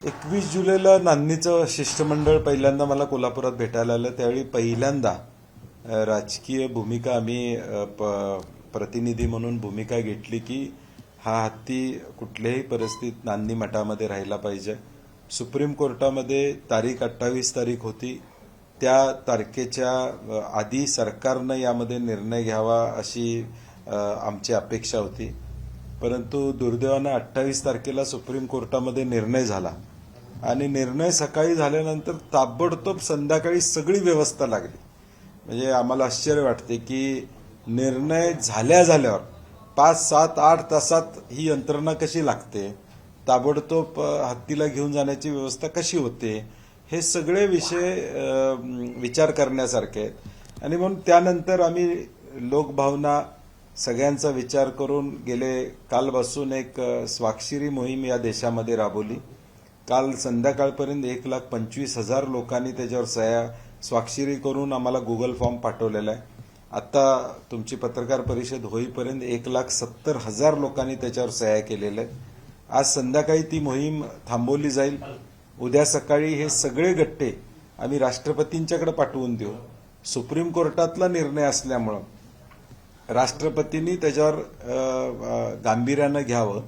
21 जुलैला नान्नीचं शिष्टमंडळ पहिल्यांदा मला कोल्हापुरात भेटायला आलं. त्यावेळी पहिल्यांदा राजकीय भूमिका आम्ही प्रतिनिधी म्हणून भूमिका घेतली की हा हत्ती कुठल्याही परिस्थितीत नान्नी मठामध्ये राहिला पाहिजे. सुप्रीम कोर्टामध्ये तारीख 28 तारीख होती. त्या तारखेच्या आधी सरकारनं यामध्ये निर्णय घ्यावा अशी आमची अपेक्षा होती. परंतु दुर्दैवानं 28 तारखेला सुप्रीम कोर्टामध्ये निर्णय झाला आणि निर्णय सकाळी झाल्यानंतर ताबडतोब संध्याकाळी सगळी व्यवस्था लागली. म्हणजे आम्हाला आश्चर्य वाटते की निर्णय झाल्यावर 5, 7, 8 तासात ही यंत्रणा कशी लागते, ताबडतोब हत्तीला घेऊन जाण्याची व्यवस्था कशी होते, हे सगळे विषय विचार करण्यासारखे आहेत. आणि म्हणून त्यानंतर आम्ही लोकभावना सगळ्यांचा विचार करून गेले कालपासून एक स्वाक्षरी मोहीम या देशामध्ये राबवली. काल संध्याकाळपर्यंत 1,25,000 लोकांनी त्याच्यावर स्वाक्षरी करून आम्हाला गुगल फॉर्म पाठवलेला आहे. आता तुमची पत्रकार परिषद होईपर्यंत 1,70,000 लोकांनी त्याच्यावर सह्या केलेल्या आहेत. आज संध्याकाळी ती मोहीम थांबवली जाईल. उद्या सकाळी हे सगळे गट्टे आम्ही राष्ट्रपतींच्याकडे पाठवून देऊ. सुप्रीम कोर्टातला निर्णय असल्यामुळं राष्ट्रपतींनी त्याच्यावर गांभीर्यानं घ्यावं